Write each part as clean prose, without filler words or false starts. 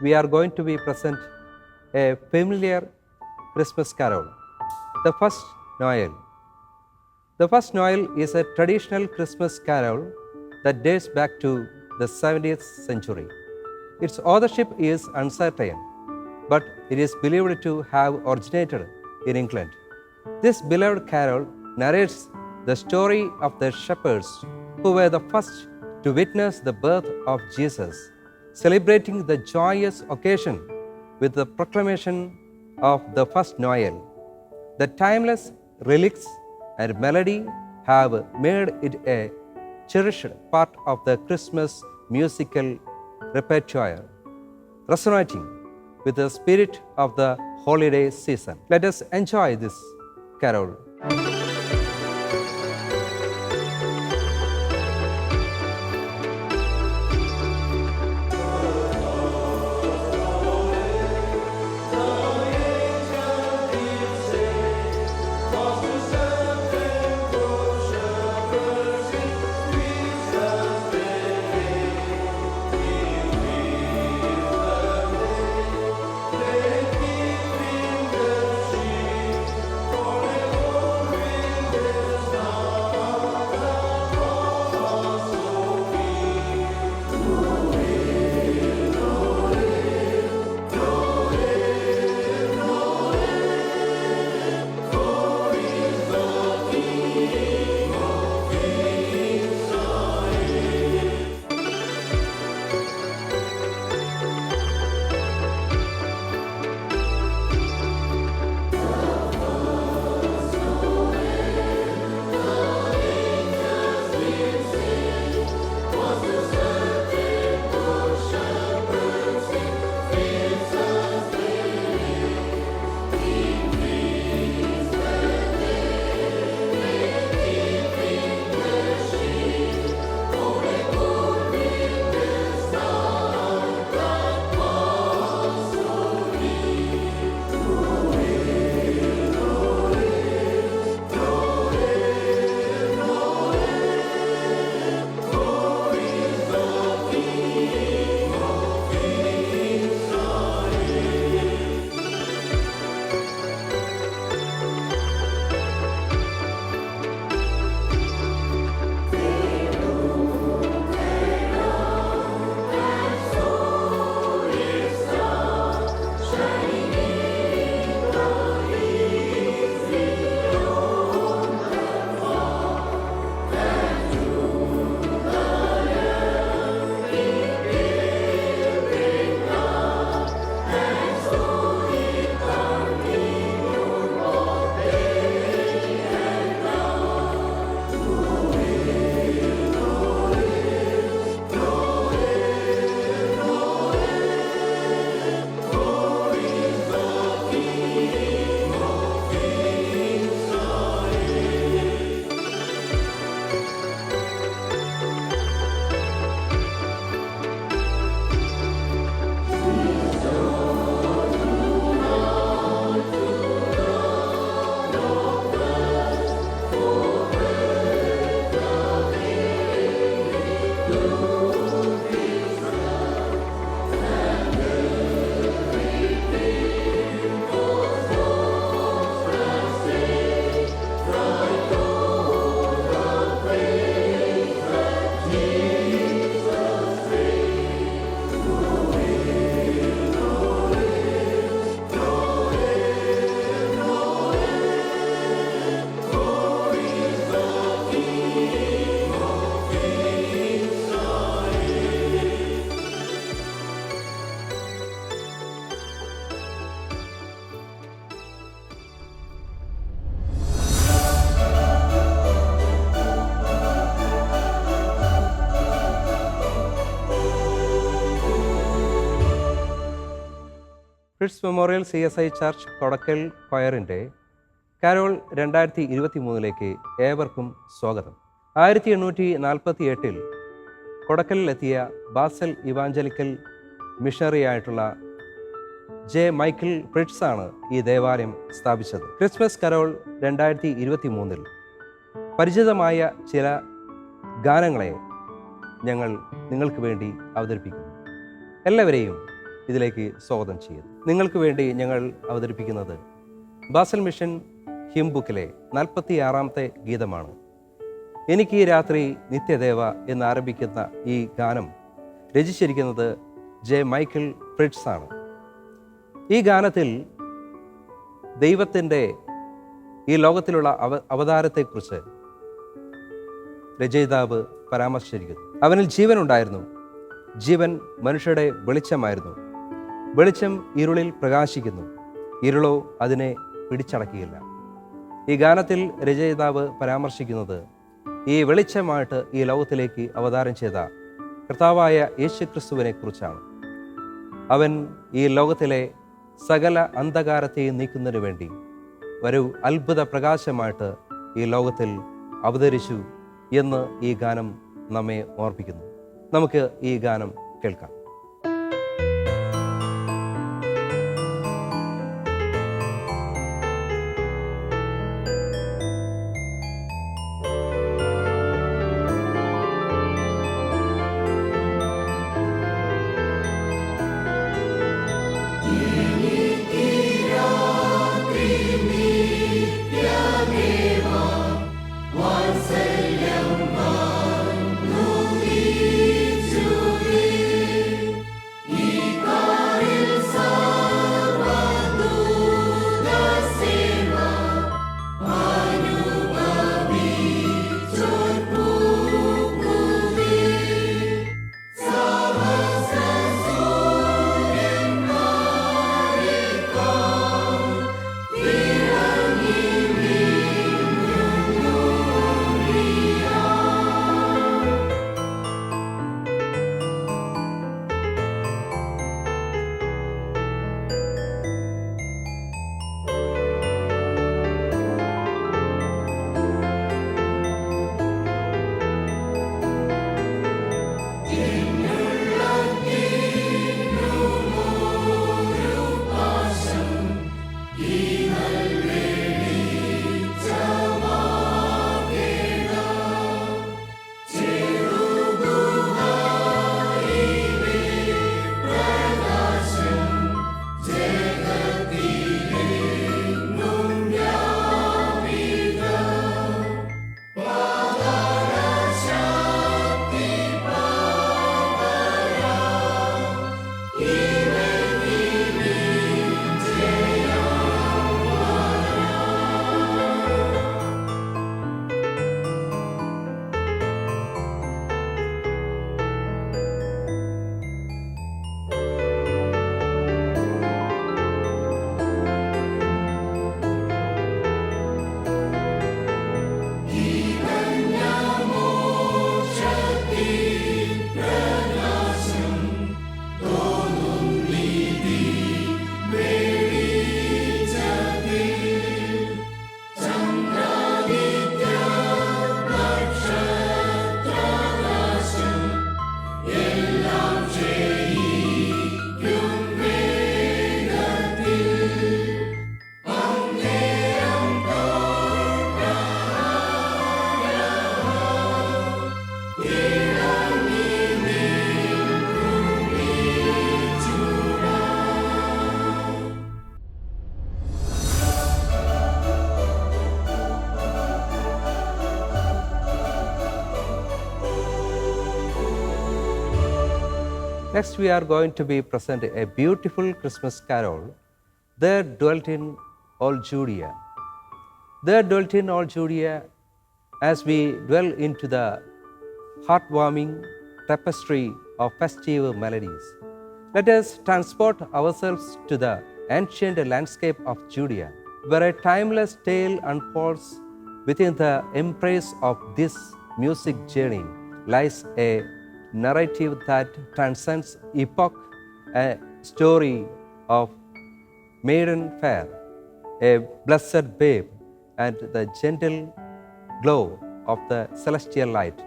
we are going to be present a familiar Christmas carol, The First Noel. The First Noel is a traditional Christmas carol that dates back to the 17th century. Its authorship is uncertain, but it is believed to have originated in England. This beloved carol narrates the story of the shepherds who were the first to witness the birth of Jesus, celebrating the joyous occasion with the proclamation of the first Noel. The timeless lyrics and melody have made it a cherished part of the Christmas musical repertoire, resonating with the spirit of the holiday season. Let us enjoy this carol. ക്രിഡ്സ് memorial CSI church Kodakkal കൊയറിൻ്റെ carol 2023 ഏവർക്കും സ്വാഗതം. 1848 കൊടക്കലിലെത്തിയ Basel evangelical മിഷണറിയായിട്ടുള്ള J Michael പ്രിറ്റ്സ് ആണ് ഈ ദേവാലയം സ്ഥാപിച്ചത്. ക്രിസ്മസ് കരോൾ 2023 പരിചിതമായ ചില ഗാനങ്ങളെ ഞങ്ങൾ നിങ്ങൾക്ക് വേണ്ടി അവതരിപ്പിക്കുന്നു. എല്ലാവരെയും ഇതിലേക്ക് സ്വാഗതം ചെയ്യുന്നു. നിങ്ങൾക്ക് വേണ്ടി ഞങ്ങൾ അവതരിപ്പിക്കുന്നത് ബാസൽ മിഷൻ ഹിം ബുക്കിലെ 46-ാമത്തെ ഗീതമാണ്. എനിക്ക് ഈ രാത്രി നിത്യദേവ എന്നാരംഭിക്കുന്ന ഈ ഗാനം രചിച്ചിരിക്കുന്നത് ജെ മൈക്കിൾ ഫ്രിഡ്സ് ആണ്. ഈ ഗാനത്തിൽ ദൈവത്തിൻ്റെ ഈ ലോകത്തിലുള്ള അവതാരത്തെക്കുറിച്ച് രചയിതാവ് പരാമർശിച്ചിരിക്കുന്നു. അവനിൽ ജീവൻ ഉണ്ടായിരുന്നു, ജീവൻ മനുഷ്യരുടെ വെളിച്ചമായിരുന്നു. വെളിച്ചം ഇരുളിൽ പ്രകാശിക്കുന്നു, ഇരുളോ അതിനെ പിടിച്ചടക്കിയില്ല. ഈ ഗാനത്തിൽ രചയിതാവ് പരാമർശിക്കുന്നത് ഈ വെളിച്ചമായിട്ട് ഈ ലോകത്തിലേക്ക് അവതാരം ചെയ്ത കർത്താവായ യേശുക്രിസ്തുവിനെ കുറിച്ചാണ്. അവൻ ഈ ലോകത്തിലെ സകല അന്ധകാരത്തെയും നീക്കുന്നതിന് വേണ്ടി ഒരു അത്ഭുത പ്രകാശമായിട്ട് ഈ ലോകത്തിൽ അവതരിച്ചു എന്ന് ഈ ഗാനം നമ്മെ ഓർപ്പിക്കുന്നു. നമുക്ക് ഈ ഗാനം കേൾക്കാം. Next, we are going to be present a beautiful Christmas carol, There Dwelt in All Judea. There dwelt in all Judea. As we dwell into the heartwarming tapestry of festive melodies, let us transport ourselves to the ancient landscape of Judea, where a timeless tale unfolds. Within the embrace of this music journey lies a narrative that transcends epoch, a story of maiden fair, a blessed babe, and the gentle glow of the celestial light.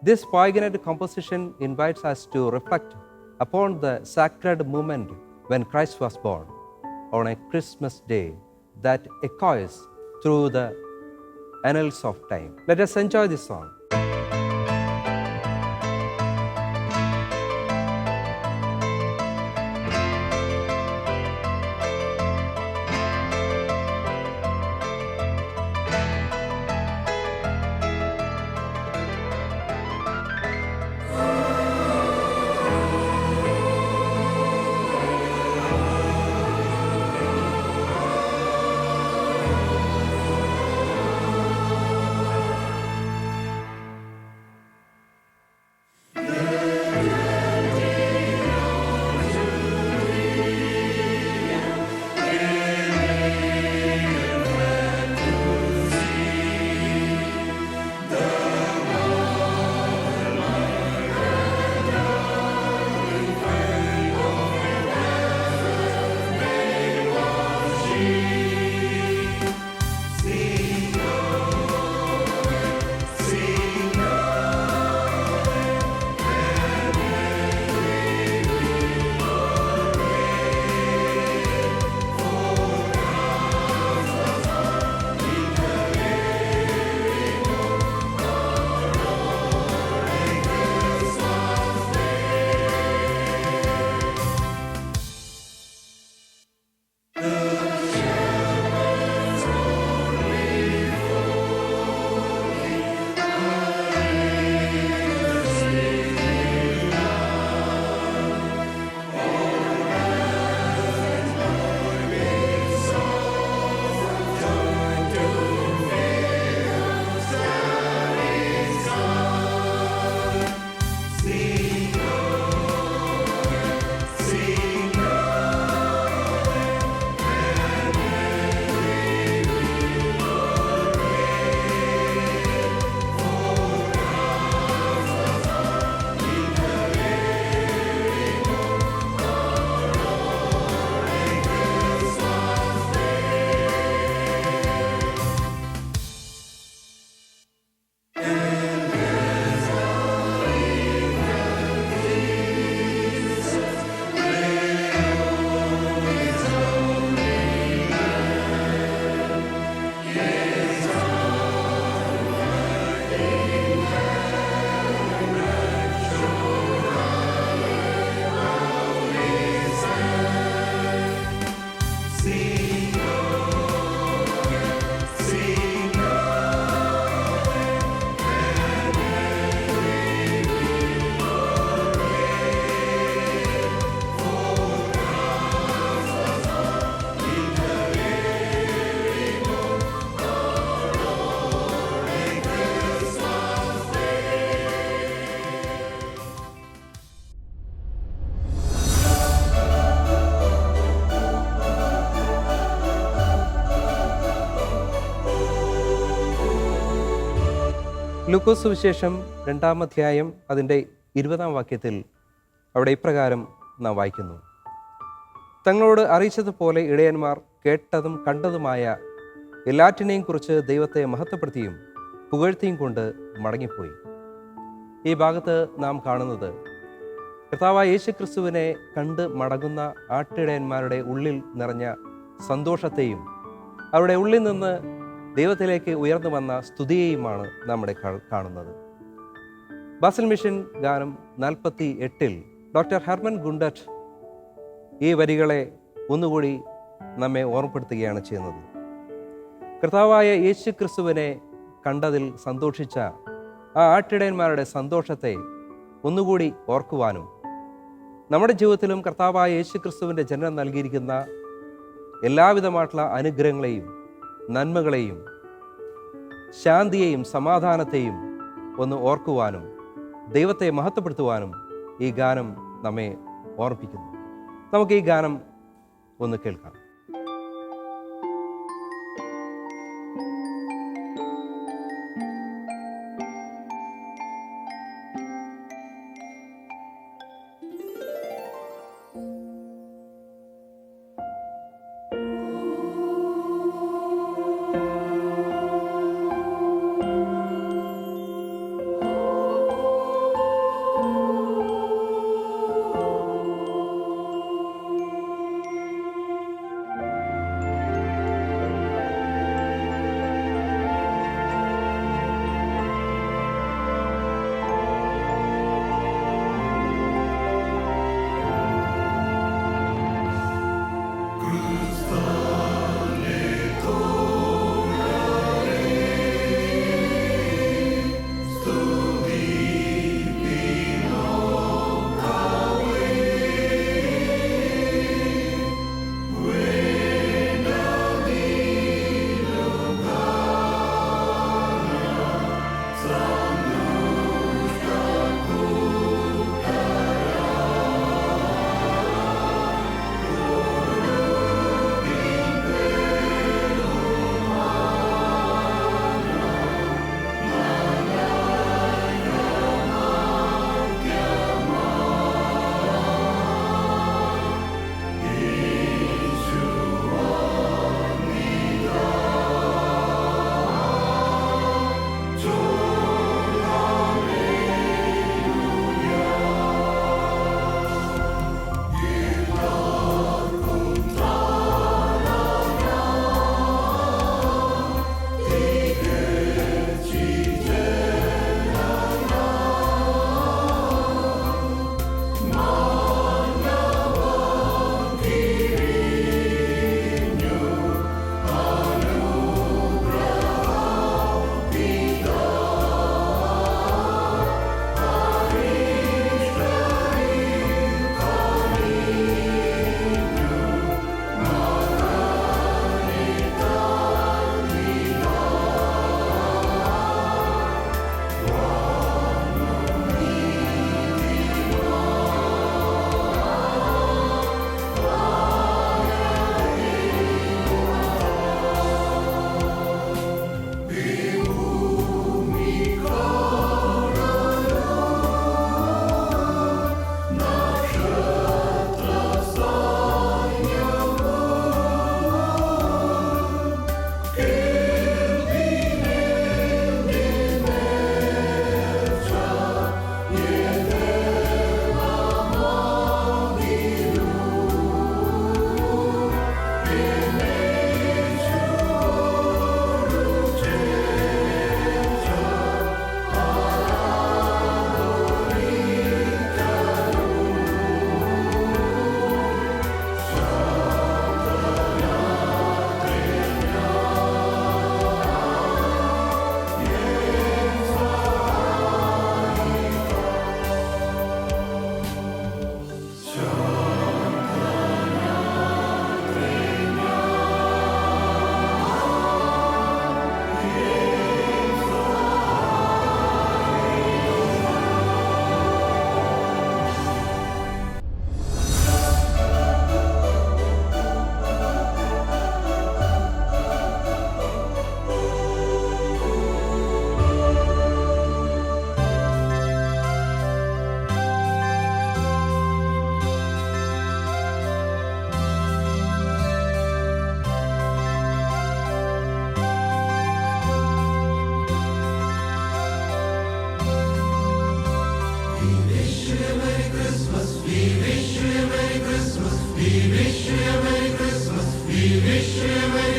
This poignant composition invites us to reflect upon the sacred moment when Christ was born on a Christmas day that echoes through the annals of time. Let us enjoy this song. ലൂക്കോസ് സുവിശേഷം 2-ാം അധ്യായം അതിൻ്റെ 20-ാം വാക്യത്തിൽ അവിടെ ഇപ്രകാരം നാം വായിക്കുന്നു: തങ്ങളോട് അറിയിച്ചതുപോലെ ഇടയന്മാർ കേട്ടതും കണ്ടതുമായ എല്ലാറ്റിനെയും കുറിച്ച് ദൈവത്തെ മഹത്വപ്പെടുത്തിയും പുകഴ്ത്തിയും കൊണ്ട് മടങ്ങിപ്പോയി. ഈ ഭാഗത്ത് നാം കാണുന്നത് കർത്താവായ യേശു ക്രിസ്തുവിനെ കണ്ട് മടങ്ങുന്ന ആട്ടിടയന്മാരുടെ ഉള്ളിൽ നിറഞ്ഞ സന്തോഷത്തെയും അവരുടെ ഉള്ളിൽ നിന്ന് ദൈവത്തിലേക്ക് ഉയർന്നു വന്ന സ്തുതിയെയുമാണ് നമ്മുടെ കാണുന്നത്. ബാസിൽ മിഷൻ ഗാനം 48-ൽ ഡോക്ടർ ഹെർമൻ ഗുണ്ടറ്റ് ഈ വരികളെ ഒന്നുകൂടി നമ്മെ ഓർമ്മപ്പെടുത്തുകയാണ് ചെയ്യുന്നത്. കർത്താവായ യേശു ക്രിസ്തുവിനെ കണ്ടതിൽ സന്തോഷിച്ച ആ ആട്ടിടയന്മാരുടെ സന്തോഷത്തെ ഒന്നുകൂടി ഓർക്കുവാനും നമ്മുടെ ജീവിതത്തിലും കർത്താവായ യേശു ക്രിസ്തുവിൻ്റെ ജനനം നൽകിയിരിക്കുന്ന എല്ലാവിധമായിട്ടുള്ള അനുഗ്രഹങ്ങളെയും നന്മകളെയും ശാന്തിയെയും സമാധാനത്തെയും ഒന്ന് ഓർക്കുവാനും ദൈവത്തെ മഹത്വപ്പെടുത്തുവാനും ഈ ഗാനം നമ്മെ ഓർമ്മിപ്പിക്കുന്നു. നമുക്ക് ഈ ഗാനം ഒന്ന് കേൾക്കാം. We wish you a Merry Christmas. We wish you a Merry Christmas. We wish you a Merry